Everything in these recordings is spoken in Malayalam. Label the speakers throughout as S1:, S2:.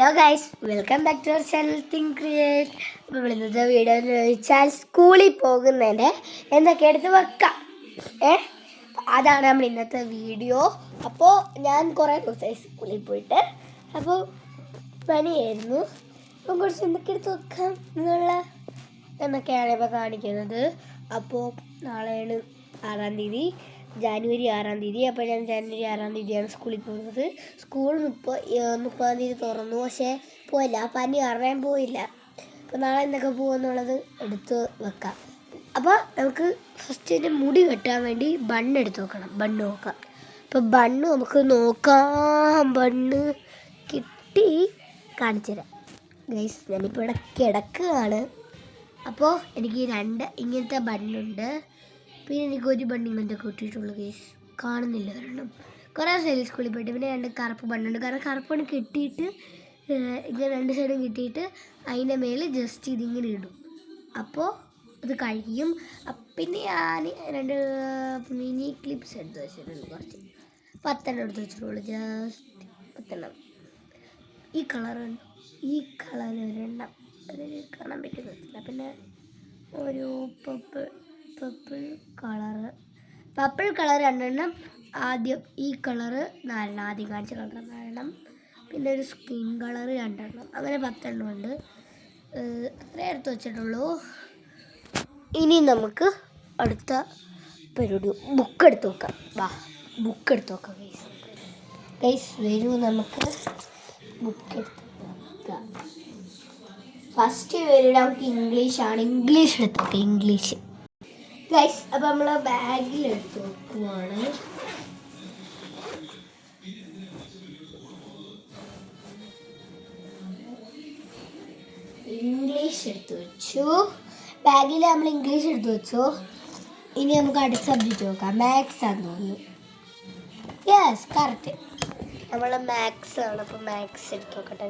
S1: Hello guys, welcome back to our channel think create. അപ്പോൾ ഇന്നത്തെ വീഡിയോ എന്ന് ചോദിച്ചാൽ സ്കൂളിൽ പോകുന്നതിൻ്റെ എന്തൊക്കെ എടുത്ത് വെക്കാം അതാണ് നമ്മൾ ഇന്നത്തെ വീഡിയോ. അപ്പോൾ ഞാൻ കുറേ ദിവസമായി സ്കൂളിൽ പോയിട്ട്, അപ്പോൾ പനിയായിരുന്നു. അപ്പം കുറച്ച് എന്തൊക്കെ എടുത്ത് വെക്കാം എന്നൊക്കെയാണ് ഇപ്പോൾ കാണിക്കുന്നത്. അപ്പോൾ നാളെയാണ് 6-ാം തീയതി, ജാനുവരി 6-ാം തീയതി. അപ്പോൾ ഞാൻ ജാനുവരി 6-ാം തീയതിയാണ് സ്കൂളിൽ പോകുന്നത്. സ്കൂൾ 30-ാം തീയതി തുറന്നു, പക്ഷേ പോയില്ല, പനി കാരണം പോയില്ല. അപ്പോൾ നാളെ എന്തൊക്കെ പോകുമെന്നുള്ളത് എടുത്ത് വെക്കാം. അപ്പോൾ നമുക്ക് ഫസ്റ്റ് മുടി കെട്ടാൻ വേണ്ടി ബണ്ണ് എടുത്ത് വെക്കണം. ബണ്ണ് നോക്കാം. അപ്പോൾ ബണ്ണ് നമുക്ക് നോക്കാം. ബണ്ണ് കിട്ടി കാണിച്ചു തരാം ഗൈസ്. ഞാനിപ്പോൾ ഇവിടെ കിടക്കുകയാണ്. അപ്പോൾ എനിക്ക് 2 ഇങ്ങനത്തെ ബണ്ണുണ്ട്. പിന്നെ എനിക്ക് ഒരു ബണ്ണ് ഇങ്ങനത്തെ കിട്ടിയിട്ടുള്ളൂ ഗൈസ്. കാണുന്നില്ല ഒരെണ്ണം. കുറേ സൈഡിൽ സ്കൂളിൽ പോയിട്ട് പിന്നെ 2 കറുപ്പ് ബണ്ണുണ്ട്. കാരണം കറുപ്പ് ബണ്ണ് കിട്ടിയിട്ട് ഇങ്ങനെ 2 സൈഡും കിട്ടിയിട്ട് അതിൻ്റെ മേലെ ജസ്റ്റ് ഇതിങ്ങനെ ഇടും. അപ്പോൾ അത് കഴിയും. പിന്നെ ഞാൻ 2 മിനി ക്ലിപ്സ് എടുത്ത് വെച്ചിട്ടുണ്ട്. കുറച്ച് 10 എടുത്ത് വെച്ചിട്ടുള്ളൂ. ജസ്റ്റ് 10. ഈ കളറുണ്ട്, ഈ കളർ ഒരെണ്ണം അത് കാണാൻ പറ്റുന്നില്ല. പിന്നെ ഒരു പർപ്പിൾ കളർ 2 ആദ്യം. ഈ കളറ് 4 ആദ്യം കാണിച്ച കളർ 4. പിന്നെ ഒരു സ്കിൻ കളർ 2. അങ്ങനെ 10 ഉണ്ട്. അത്രേ എടുത്ത് വെച്ചിട്ടുള്ളൂ. ഇനി നമുക്ക് അടുത്ത പരിപാടി ബുക്ക് എടുത്ത് നോക്കാം. ബുക്ക് എടുത്ത് നോക്കാം ഗൈസ്. വരൂ, നമുക്ക് ബുക്ക് എടുത്ത് നോക്കാം. ഫസ്റ്റ് വരും നമുക്ക് ഇംഗ്ലീഷാണ്. ഇംഗ്ലീഷ് എടുത്ത് നോക്കാം. English guys. അപ്പോൾ നമ്മൾ ബാഗിൽ എടുത്ത് നോക്കുവാണ്. ഇംഗ്ലീഷ് എടുത്ത് വെച്ചു. ബാഗിൽ നമ്മൾ ഇംഗ്ലീഷ് എടുത്ത് വെച്ചു. ഇനി നമുക്ക് അടുത്ത സബ്ജക്റ്റ് നോക്കാം. മാത്സ് ആണെന്ന് തോന്നുന്നു. Yes, correct. നമ്മൾ മാത്സ് ആണ്. അപ്പോൾ മാത്സ് എടുത്ത് നോക്കട്ടെ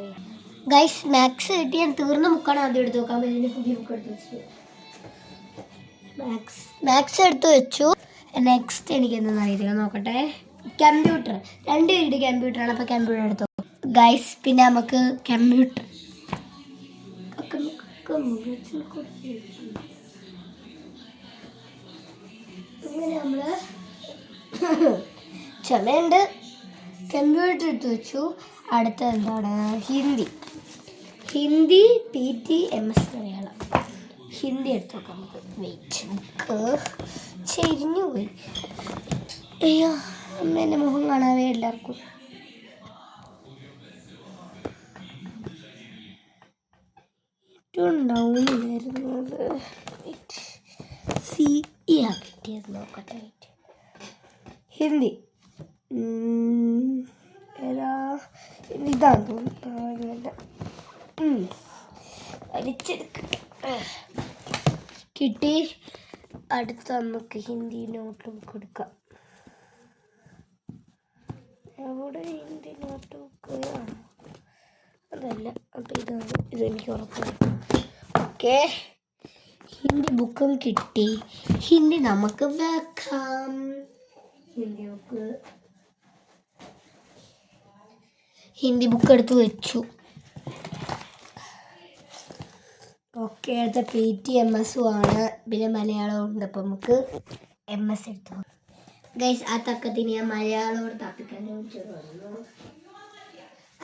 S1: ഗൈസ്. മാത്സ് കിട്ടി. ഞാൻ തീർന്ന ബുക്കാണ് ആദ്യം എടുത്ത് നോക്കാൻ പറ്റുന്നത്. പുതിയ ബുക്ക് എടുത്ത് വെച്ചു. മാത്സ് എടുത്ത് വെച്ചു. നെക്സ്റ്റ് എനിക്ക് എന്താണെന്ന് അറിയത്തില്ല, നോക്കട്ടെ. കമ്പ്യൂട്ടർ 2 പീരീഡ് കമ്പ്യൂട്ടറാണ്. അപ്പോൾ കമ്പ്യൂട്ടർ എടുത്തു ഗൈസ്. പിന്നെ നമുക്ക് കമ്പ്യൂട്ടർ അങ്ങനെ നമ്മൾ ചുമയുണ്ട്. കമ്പ്യൂട്ടർ എടുത്ത് വെച്ചു. അടുത്ത എന്താണ്? Hindi PT MS Malayalam. ഹിന്ദി എടുത്ത് നോക്കാം നമുക്ക്. വെയിറ്റ്, ബുക്ക് ചെരിഞ്ഞു പോയി. അയ്യോ, അമ്മേൻ്റെ മുഖം കാണാവേ എല്ലാവർക്കും. ഏറ്റവും ഡൗണിലായിരുന്നത് CE കിട്ടിയത്. നോക്കട്ടെ. ഹിന്ദി ഏതാ? ഇതാണ് തോന്നുന്നു. വലിച്ചെടുക്കട്ടെ. കിട്ടി. അടുത്ത നമുക്ക് ഹിന്ദി നോട്ട് ബുക്ക് എടുക്കാം. എവിടെ ഹിന്ദി നോട്ട് ബുക്ക്? അതല്ല, അപ്പം ഇതാണ്. ഇതെനിക്ക് ഉറപ്പാണ്. ഓക്കെ, ഹിന്ദി ബുക്കും കിട്ടി. ഹിന്ദി നമുക്ക് വെക്കാം. ഹിന്ദി ബുക്ക് എടുത്ത് വെച്ചു. ഓക്കെ, അടുത്ത PT MS ആണ്. പിന്നെ മലയാളം ഉണ്ട്. അപ്പം നമുക്ക് MS എടുത്തു ഗൈസ്. ആ തക്കത്തിന് ഞാൻ മലയാളോട് തപ്പിക്കാൻ വന്നു.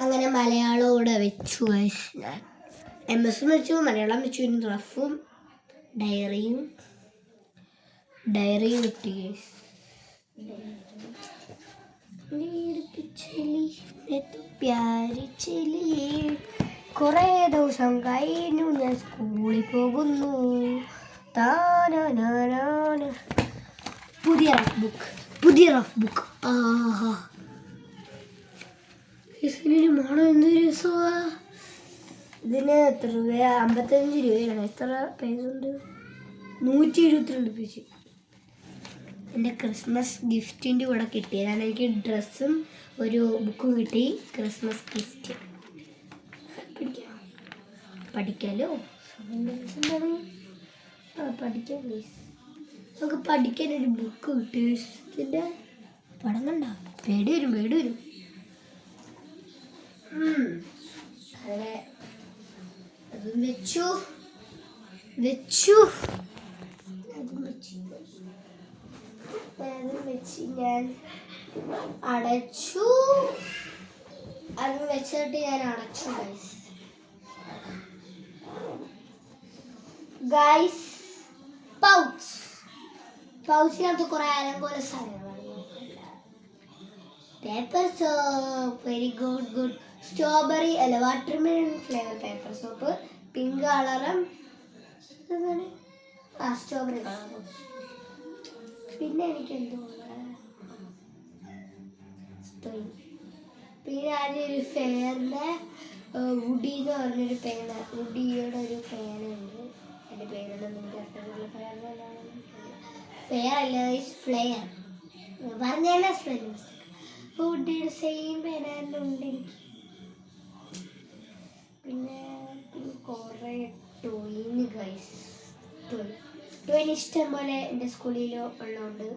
S1: അങ്ങനെ മലയാളോടെ വെച്ചു ഗൈസ്. ഞാൻ MS വെച്ചു, മലയാളം വെച്ചു. ഇനി റഫും ഡയറിയും കിട്ടി ഗൈസ്. കുറേ ദിവസം കഴിഞ്ഞു ഞാൻ സ്കൂളിൽ പോകുന്നു. പുതിയ റഫ് ബുക്ക്. ആഹാ, ഇതിന് മണം എന്ത് രസമാ. ഇതിന് എത്ര രൂപ? 55 രൂപയാണ്. എത്ര പേജുണ്ട്? 122 പേജ്. എൻ്റെ ക്രിസ്മസ് ഗിഫ്റ്റിൻ്റെ കൂടെ കിട്ടിയതാണ്. എനിക്ക് ഡ്രസ്സും ഒരു ബുക്കും കിട്ടി. Christmas gift. പഠിക്കാമല്ലോ. പഠിക്കാം പ്ലീസ്. നമുക്ക് പഠിക്കാൻ ഒരു ബുക്ക് കിട്ടി. ഇതിൻ്റെ പടം കണ്ട പേടി വരും. വെച്ചു വെച്ചു അതും വെച്ച് ഞാൻ അടച്ചു. അത് വെച്ചിട്ട് ഞാൻ അടച്ചു ഗൈസ്. പൗച്ചിനകത്ത് കുറെ അലങ്കോല സാധനങ്ങളാണ്. Paper soap, very good. Strawberry അല്ല watermelon flavour paper soap, pink കളറും സ്ട്രോബെറി കളറും. പിന്നെ എനിക്ക് പിന്നെ ആദ്യം ഒരു ഫെയറിൻ്റെ വുഡി എന്ന് പറഞ്ഞൊരു പേന, വുഡിയുടെ ഒരു പേനുണ്ട്. എൻ്റെ പേരുണ്ട് നിങ്ങൾക്ക് ഫെയർ അല്ല, ഫ്ലെയർ പറഞ്ഞാൽ വുഡിയുടെ സെയിം പേന തന്നെ ഉണ്ട് എനിക്ക്. പിന്നെ കുറേ ടോയിന് ഗൈസ്, ടോയിന് ഇഷ്ടം പോലെ എൻ്റെ സ്കൂളിൽ ഉള്ളതുകൊണ്ട്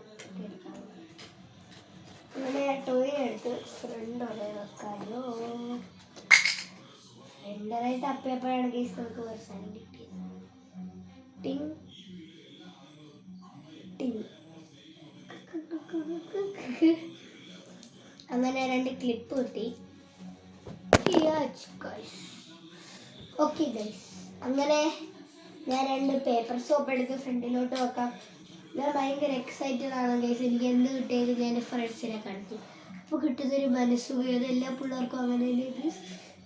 S1: അങ്ങനെ ടോയിനെ എടുത്ത് ഫ്രണ്ടോടെ വെക്കാനോ. ഫ്രണ്ടറായിട്ട് അപ്പോഴപ്പോഴാണ് ഗൈസ് നമുക്ക് വർഷാനം കിട്ടിയത്. ടിങ് ടിങ്. അങ്ങനെ 2 ക്ലിപ്പ് കിട്ടി. ഓക്കെ ഗൈസ്, അങ്ങനെ ഞാൻ 2 പേപ്പർ സോപ്പ് എടുത്ത് ഫ്രണ്ടിലോട്ട് വെക്കാം. ഞാൻ ഭയങ്കര എക്സൈറ്റഡ് ആണ് ഗൈസ്. എനിക്ക് എന്ത് കിട്ടിയാലും ഞാൻ എൻ്റെ ഫ്രണ്ട്സിനെ കാണിക്കും. അപ്പോൾ കിട്ടുന്നൊരു മനസ്സുഖം, അതെല്ലാ പിള്ളേർക്കും അങ്ങനെ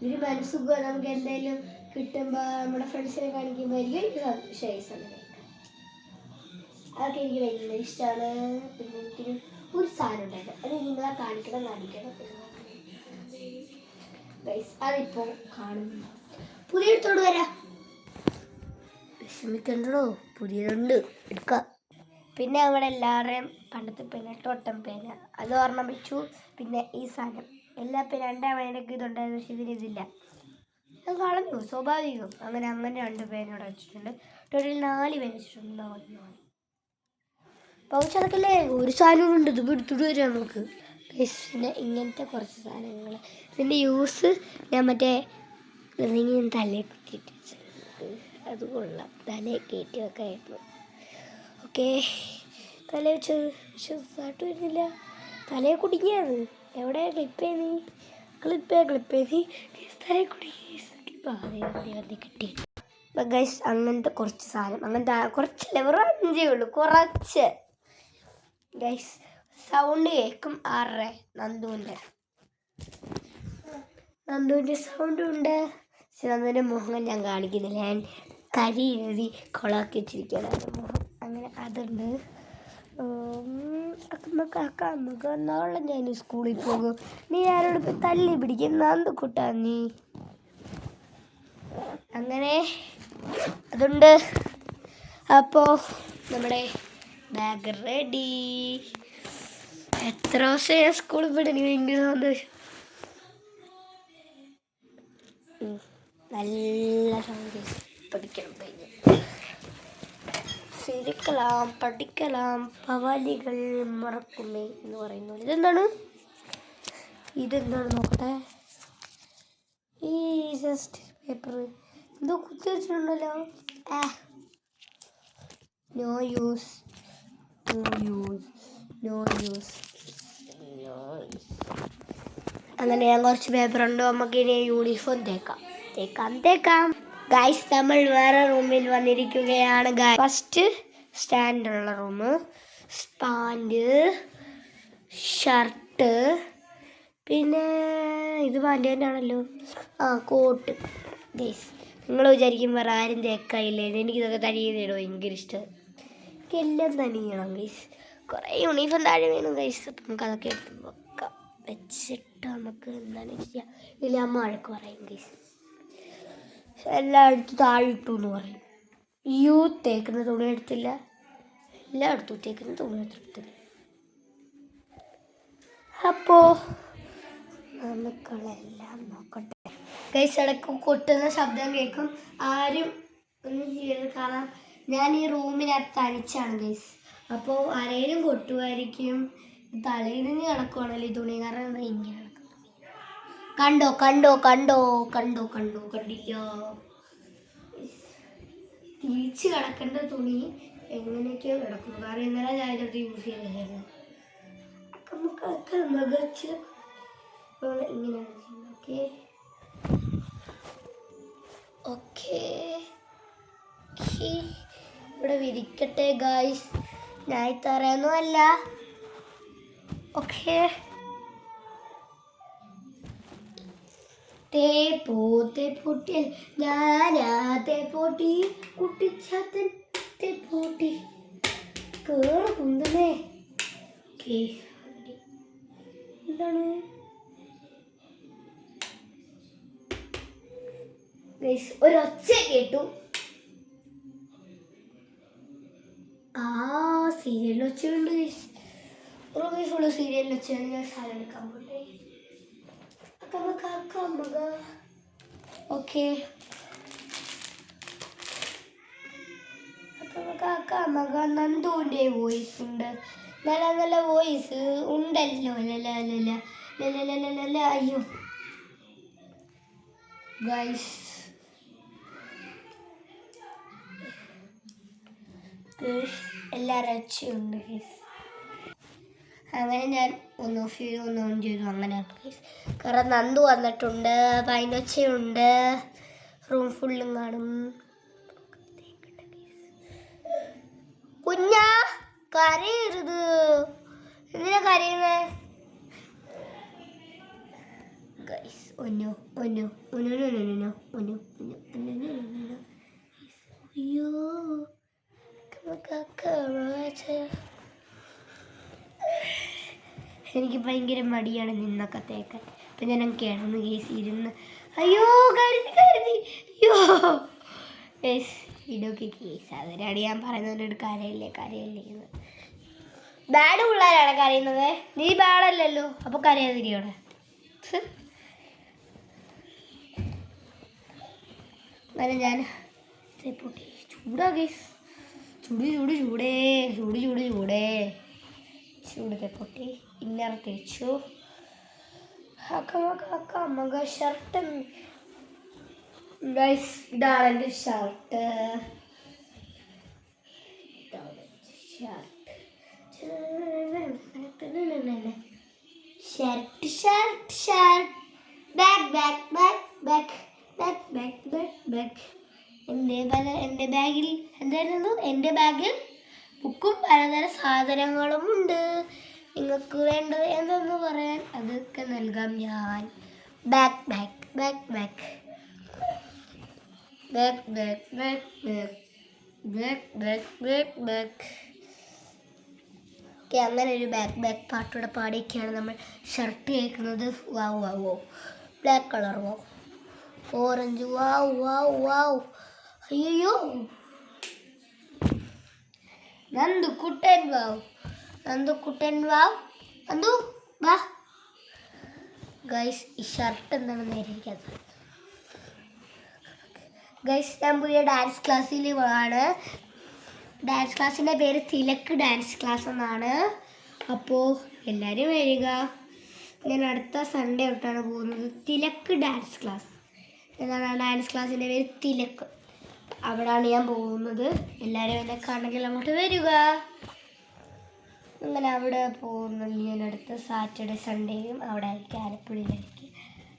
S1: ഒരു മനസ്സുഖം. നമുക്ക് എന്തായാലും കിട്ടുമ്പോൾ നമ്മുടെ ഫ്രണ്ട്സിനെ കാണിക്കുമ്പോൾ എനിക്ക് സന്തോഷമായി. സമയം അതൊക്കെ എനിക്ക് ഭയങ്കര ഇഷ്ടമാണ്. പിന്നെ എനിക്കൊരു സാധനം ഉണ്ടായിരുന്നു, അത് നിങ്ങളെ കാണിക്കണം ഗൈസ്. അതിപ്പോൾ കാണുന്നു. പുതിയടുത്തോട് വരാം, വിഷമിക്കണ്ടോ, പുതിയതുണ്ട് എടുക്കാം. പിന്നെ അവിടെ എല്ലാവരുടെയും പണ്ടത്തെ പേന, ടോട്ടം പേന, അത് ഓർമ്മ വെച്ചു. പിന്നെ ഈ സാധനം എല്ലാ പേന 2 പേനൊക്കെ ഇതുണ്ടായിരുന്നു, പക്ഷേ ഇതില്ല, അത് കളഞ്ഞു, സ്വാഭാവികം. അങ്ങനെ 2 പേന ഇവിടെ വെച്ചിട്ടുണ്ട്. ടോട്ടൽ 4 പേന വെച്ചിട്ടുണ്ട്. പൗച്ചടക്കല്ലേ ഒരു സാധനം ഉണ്ട്, ഇത് എടുത്തിട്ട് വരാം നമുക്ക്. പിന്നെ ഇങ്ങനത്തെ കുറച്ച് സാധനങ്ങൾ. ഇതിൻ്റെ യൂസ് ഞാൻ മറ്റേ എന്തെങ്കിലും തലയിൽ കുത്തിയിട്ട് അത് കൊള്ളാം, തലയിൽ കയറ്റി വെക്കായിരുന്നു. ഓക്കെ, തല വെച്ചത് വിശ്വസായിട്ട് വരുന്നില്ല, തലയെ കുടിക്കാണ്. എവിടെ ക്ലിപ്പ് ചെയ്ത് തലയെ കുടുങ്ങി കിട്ടി. അപ്പം ഗൈസ് അങ്ങനത്തെ കുറച്ച് സാധനം, അങ്ങനത്തെ കുറച്ചില്ല, വെറും 5 ഉള്ളൂ, കുറച്ച് ഗൈസ്. സൗണ്ട് കേൾക്കും 6 നന്ദുവിൻ്റെ സൗണ്ടും ഉണ്ട്. പക്ഷെ നന്ദുവിൻ്റെ മുഖം ഞാൻ കാണിക്കുന്നില്ല, ഞാൻ കരി എഴുതി കൊളാക്കി വെച്ചിരിക്കുകയാണ് മുഖം. അങ്ങനെ അതുണ്ട്. നമുക്ക് നാളെ ഞാൻ സ്കൂളിൽ പോകും. നീ ആരോട് തല്ലി പിടിക്കും, നന്ദു കൂട്ടാ നീ. അങ്ങനെ അതുണ്ട്. അപ്പോൾ നമ്മുടെ ബാഗ് റെഡി. എത്ര ദിവസം ഞാൻ സ്കൂളിൽ പോയിട്ട് എനിക്ക് ഭയങ്കര സന്തോഷം. നല്ല സന്തോഷം. പഠിക്കണം പവാലികൾ മറക്കുമേ എന്ന് പറയുന്നു. ഇതെന്താണ് നോക്കട്ടെ. ഈ ജസ്റ്റ് പേപ്പർ എന്തോ കുത്തി വെച്ചിട്ടുണ്ടല്ലോ. No use. അങ്ങനെ ഞാൻ കുറച്ച് പേപ്പറുണ്ട്, നമുക്ക് ഇനി യൂണിഫോം തേക്കാം. ഗൈസ്, നമ്മൾ വേറെ റൂമിൽ വന്നിരിക്കുകയാണ്. ഫസ്റ്റ് സ്റ്റാൻഡുള്ള റൂം, പാൻറ്, ഷർട്ട്, പിന്നെ ഇത് പാൻറ് തന്നെയാണല്ലോ, കോട്ട്. ഗൈസ്, നിങ്ങൾ വിചാരിക്കും വേറെ ആരും തേക്കായില്ലേ, എനിക്കിതൊക്കെ തനിയിടോ ഭയങ്കര ഇഷ്ടം. എനിക്കെല്ലാം തനിയണം ഗൈസ്. കുറേ യൂണിഫോം താഴെ വേണം ഗൈസ്. അപ്പം നമുക്ക് അതൊക്കെ എടുത്ത് വെച്ചിട്ട് നമുക്ക് എന്താണ് ചെയ്യുക. ഇല്ല, അമ്മ വഴക്ക് പറയും ഗൈസ്, എല്ലായിടത്തും താഴെ ഇട്ടു എന്ന് പറയും. തേക്കുന്ന തുണി എടുത്തില്ല, എല്ലായിടത്തും തേക്കുന്ന തുണി എടുത്തില്ല. അപ്പോൾ നമുക്കെല്ലാം നോക്കട്ടെ ഗൈസ്. ഇടയ്ക്ക് കൊട്ടുന്ന ശബ്ദം കേൾക്കും, ആരും ഒന്നും ചെയ്യരുത്. കാരണം ഞാൻ ഈ റൂമിനകത്ത് തനിച്ചാണ് ഗൈസ്. അപ്പോൾ ആരെങ്കിലും കൊട്ടുമായിരിക്കും. തലയിൽ നിന്ന് കിടക്കുവാണല്ലോ ഈ തുണി, കാരണം ഇങ്ങനെ കണ്ടോ കണ്ടില്ല. തിരിച്ച് കിടക്കേണ്ട തുണി എങ്ങനെയൊക്കെയോ കിടക്കുന്നു. കാരണം ഇന്നലെ ഞാൻ ഇതൊക്കെ യൂസ് ചെയ്തായിരുന്നു. മികച്ച് ഇങ്ങനെയാണ് ചെയ്യുന്നത്. ഓക്കെ ഓക്കെ ഇവിടെ വിരിക്കട്ടെ ഗായ്സ്. ഞാൻ ഇത്രയൊന്നും അല്ല. ഓക്കെ തേപ്പൂട്ടി ഞാനാ തേപ്പൂട്ടി കുട്ടിച്ചാത്തൻ തേപ്പൂട്ടി കേറ് കുന്തമേ. ഓക്കെ എന്താണ് ഒരൊച്ച കേട്ടു. ആ സീരിയൽ ഒച്ചയുണ്ട്. ഫുള്ള് സീരിയൽ ഒച്ചയാണ്. ഞാൻ സാധനം എടുക്കാൻ പോട്ടെ. ഓക്കെ നന്ദുവിൻ്റെ വോയിസ് ഉണ്ട്. നല്ല നല്ല വോയിസ് ഉണ്ടല്ലോ. അയ്യോ ഗൈസ് എല്ലാവരും അച്ഛയുണ്ട് ഗൈസ്. അങ്ങനെ ഞാൻ ഒന്ന് ഓൺ ചെയ്തു. അങ്ങനെ കാരണം നന്ദു വന്നിട്ടുണ്ട്. പൈനൊച്ചയുണ്ട്. റൂം ഫുള്ളും കാണും. കുഞ്ഞാ കരയരുത്. എന്തിനാ കരയുന്നേ ഗൈസ്? ഒന്നു അയ്യോ എനിക്ക് ഭയങ്കര മടിയാണ് നിന്നൊക്കെ തേക്കാൻ. അപ്പം ഞാൻ കിടന്ന് കേസ് ഇരുന്ന് അയ്യോ കരുതി അയ്യോ കേസ് ഇതൊക്കെ കേസ്. അതിനാണ് ഞാൻ പറയുന്നതിനോട് കരയില്ലേ എന്ന്. ബാഡ് പിള്ളേരാണ് കരയുന്നത്. നീ ബാഡല്ലല്ലോ, അപ്പോൾ കരയാതിരിയോടെ. അങ്ങനെ ഞാൻ ചൂടാ കേസ്. ചൂടത്തെ പൊട്ടി ഇന്നർ തേച്ചു. ഷർട്ട് ഗൈസ്, ഇതാണ് എൻ്റെ ഷർട്ട്. എൻ്റെ ബാഗിൽ എന്തായിരുന്നു? എൻ്റെ ബാഗിൽ ബുക്കും പലതരം സാധനങ്ങളും ഉണ്ട്. നിങ്ങൾക്ക് വേണ്ടത് എന്തെന്ന് പറയാൻ അതൊക്കെ നൽകാം ഞാൻ. ഓക്കെ, അങ്ങനെ ഒരു ബാക്ക് പാട്ടോടെ പാടിയൊക്കെയാണ് നമ്മൾ ഷർട്ട് കേൾക്കുന്നത്. വാവ് ബ്ലാക്ക് കളർ വാവ്, ഓറഞ്ച് വാവ്. അയ്യോ നന്ദുക്കുട്ടൻ വാവ് നന്ദു വാ. ഗൈസ്, ഈ ഷർട്ട് എന്താണ് നേരെ ഇരിക്കാത്തത്? ഗൈസ്, ഞാൻ പുതിയ ഡാൻസ് ക്ലാസ്സിൽ ആണ്. ഡാൻസ് ക്ലാസ്സിൻ്റെ പേര് തിലക്ക് ഡാൻസ് ക്ലാസ് എന്നാണ്. അപ്പോൾ എല്ലാവരും വരിക. ഞാൻ അടുത്ത സൺഡേ തൊട്ടാണ് പോകുന്നത്. തിലക്ക് ഡാൻസ് ക്ലാസ് എന്നാണ് ഡാൻസ് ക്ലാസ്സിൻ്റെ പേര്, തിലക്ക്. അവിടെയാണ് ഞാൻ പോകുന്നത്. എല്ലാവരും എന്നെ കാണണമെങ്കിൽ അങ്ങോട്ട് വരിക. അങ്ങനെ അവിടെ പോകുന്നുണ്ട് ഞാൻ. അടുത്ത സാറ്റർഡേ സൺഡേയും അവിടെ ആയിരിക്കും, ആലപ്പുഴയിലായിരിക്കും.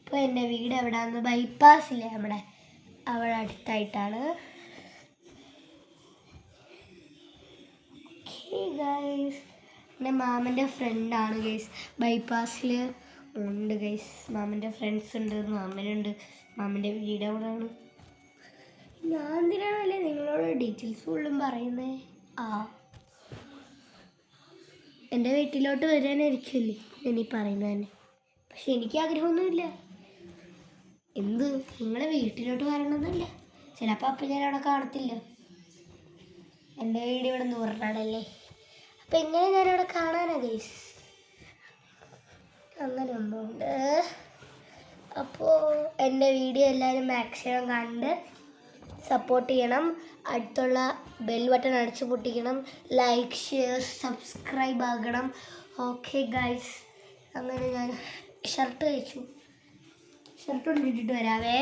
S1: അപ്പോൾ എൻ്റെ വീട് എവിടെയാണെന്ന് ബൈപ്പാസില്ലേ അവിടെ അടുത്തായിട്ടാണ്. ഗൈസ്, എൻ്റെ മാമൻ്റെ ഫ്രണ്ടാണ് ഗൈസ്. ബൈപ്പാസിൽ ഉണ്ട് ഗൈസ്. മാമൻ്റെ ഫ്രണ്ട്സ് ഉണ്ട്, മാമനുണ്ട്. മാമൻ്റെ വീട് അവിടെയാണ്. ഞാൻ എന്തിനാണല്ലേ നിങ്ങളോട് ഡീറ്റെയിൽസ് ഫുള്ളും പറയുന്നത്? എൻ്റെ വീട്ടിലോട്ട് വരാനായിരിക്കില്ലേ ഞാൻ ഈ പറയുന്നത് തന്നെ. പക്ഷെ എനിക്ക് ആഗ്രഹമൊന്നുമില്ല. നിങ്ങളെ വീട്ടിലോട്ട് വരണമെന്നില്ല. ചിലപ്പോൾ അപ്പം ഞാൻ അവിടെ കാണത്തില്ല. എൻ്റെ വീട് ഇവിടെ നൂറിനാടല്ലേ. അപ്പം എങ്ങനെ ഞാനവിടെ കാണാനാ ഗൈസ്? അങ്ങനെ ഒന്നുണ്ട്. അപ്പോൾ എൻ്റെ വീഡിയോ എല്ലാവരും മാക്സിമം കണ്ട് സപ്പോർട്ട് ചെയ്യണം. അടുത്തുള്ള ബെൽ ബട്ടൺ അടിച്ചു പൊട്ടിക്കണം. ലൈക്ക്, ഷെയർ, സബ്സ്ക്രൈബ് ആകണം. ഓക്കെ ഗൈസ്, അങ്ങനെ ഞാൻ ഷർട്ട് ഇട്ടിട്ട് വരാവേ.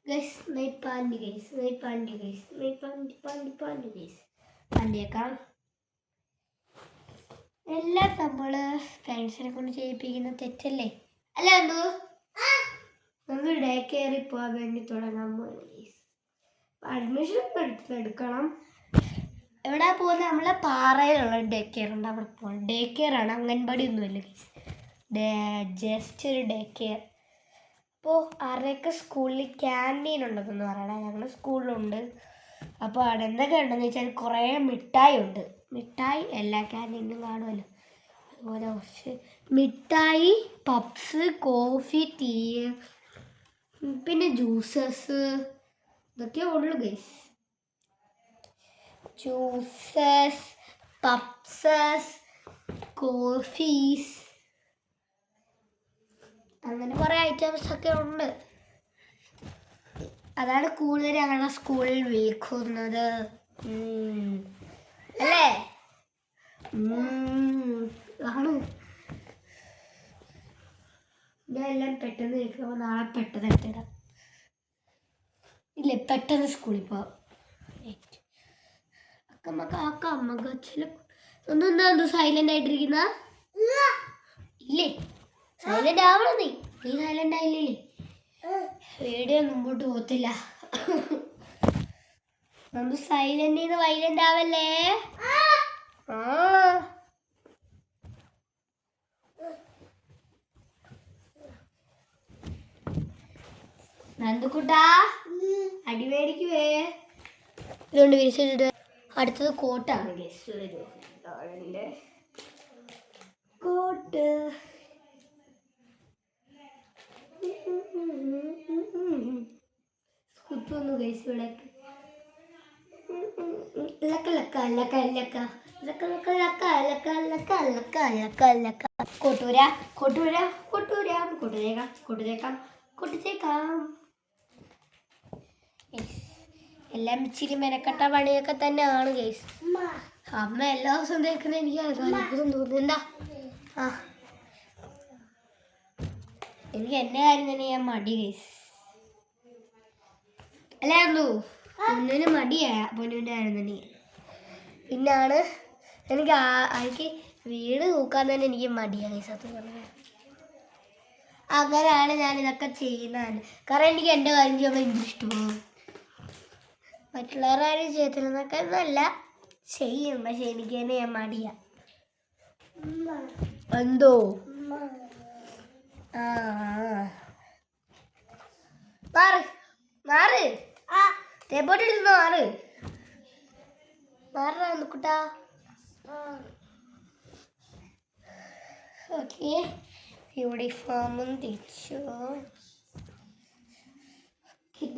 S1: Guys night pant guys night pant guys night pant pant pant guys പാൻറ്റേക്കാം. എല്ലാം നമ്മൾ ഫ്രണ്ട്സിനെ കൊണ്ട് ചെയ്യിപ്പിക്കുന്ന തെറ്റല്ലേ? അല്ല എന്തോ നമ്മൾ ഡേ കെയറിൽ പോകാൻ വേണ്ടി തുടങ്ങാൻ പോകുന്നു ഗൈസ്. അഡ്മിഷൻ എടുക്കണം. എവിടെ പോകുന്നത്? നമ്മളെ പാറയിലുള്ള ഡേ കെയർ ഉണ്ട്, അവിടെ പോകണം. ഡേ കെയർ ആണ്, അംഗൻവാടി ഒന്നുമില്ല ഗൈസ്. ജസ്റ്റ് ഒരു ഡേ കെയർ. അപ്പോൾ ആരുടെയൊക്കെ സ്കൂളിൽ ക്യാൻറ്റീൻ ഉണ്ടെന്ന് പറയണം. ഞങ്ങളുടെ സ്കൂളിലുണ്ട്. അപ്പോൾ അവിടെ എന്തൊക്കെ ഉണ്ടെന്ന് വെച്ചാൽ കുറേ മിഠായി ഉണ്ട്. മിഠായി എല്ലാ ക്യാൻറ്റീനിലും കാണുമല്ലോ. അതുപോലെ കുറച്ച് മിഠായി, പപ്സ്, കോഫി, ടീ, പിന്നെ ജ്യൂസസ്, ഇതൊക്കെ ഉള്ളു ഗൈസ്. ജ്യൂസസ്, പപ്സസ്, കോഫീസ്, അങ്ങനെ കുറേ ഐറ്റംസ് ഒക്കെ ഉണ്ട്. അതാണ് കൂടുതൽ ഞങ്ങളുടെ സ്കൂളിൽ വിൽക്കുന്നത് അല്ലേ? ആണ്. ഞാൻ എല്ലാം പെട്ടെന്ന് കേൾക്കുമ്പോൾ നാളെ പെട്ടെന്ന് എടുത്തിടാം. ഇല്ലേ, പെട്ടെന്ന് സ്കൂളിൽ പോവാം. അമ്മക്ക് ചില ഒന്നും എന്തോ സൈലന്റ് ആയിട്ടിരിക്കുന്ന ഇല്ലേ? സൈലന്റ് ആവണം. നീ സൈലന്റ് ആയില്ലേ? വീഡിയോ മുമ്പോട്ട് പോകത്തില്ല. നമ്മൾ സൈലന്റ് വൈലന്റ് ആവല്ലേ? നന്ദുക്കുട്ടാ അടിമേടിക്കുവേ. ഇതുകൊണ്ട് വിരിച്ചിട്ട് അടുത്തത് കോട്ടാണ് ഗസ്റ്റ്. കോട്ട് കുത്തുന്നു ഗൈസ്. ഇവിടെ എല്ലാം ഇച്ചിരി മെനക്കെട്ട പണിയൊക്കെ തന്നെയാണ് ഗൈസ്. അമ്മ എല്ലാ ദിവസവും തേക്കുന്ന എനിക്ക് അത്ഭുതം തോന്നുന്നുണ്ടാ. എനിക്ക് എൻ്റെ കാര്യം തന്നെ ഞാൻ മടി ഗൈസ്. അല്ലായിരുന്നു പൊന്നിന് മടിയായ പൊന്നിൻ്റെ കാര്യം തന്നെ. പിന്നാണ് എനിക്ക് വീട് നോക്കാൻ തന്നെ എനിക്ക് മടിയാണ് ഗൈസ്. അത് പറഞ്ഞത് അങ്ങനെയാണ് ഞാൻ ഇതൊക്കെ ചെയ്യുന്നതാണ്. കാരണം എനിക്ക് എൻ്റെ കാര്യം ചെയ്യുമ്പോൾ ഭയങ്കര ഇഷ്ടമാണ്. മറ്റുള്ളവരുടെ കാര്യം ചെയ്യത്തില്ലെന്നൊക്കെ ഒന്നല്ല, ചെയ്യും. പക്ഷെ എനിക്ക് തന്നെ ഞാൻ മടിയാ. എന്തോ മാറ് തേപ്പോട്ടിരുന്നോ? മാറാ കുട്ടാ. ഓക്കെ, യൂണിഫോമും തിരിച്ചു.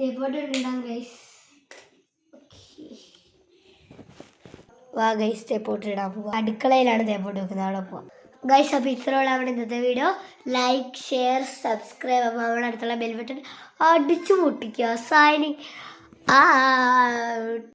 S1: തേപ്പോട്ടിടാം ഗൈസ്. വാ ഗൈസ്, തേപ്പോട്ടിടാൻ പോവാം. അടുക്കളയിലാണ് തേപ്പോട്ട് വെക്കുന്നത്, അവിടെ പോവാം ഗൈസ്. അപ്പോൾ ഇത്രയുള്ള അവിടെ ഇന്നത്തെ വീഡിയോ. Like, share, subscribe. അപ്പോൾ അവിടെ അടുത്തുള്ള ബെൽ ബട്ടൺ അടിച്ചു പൊട്ടിക്കുക. Signing out.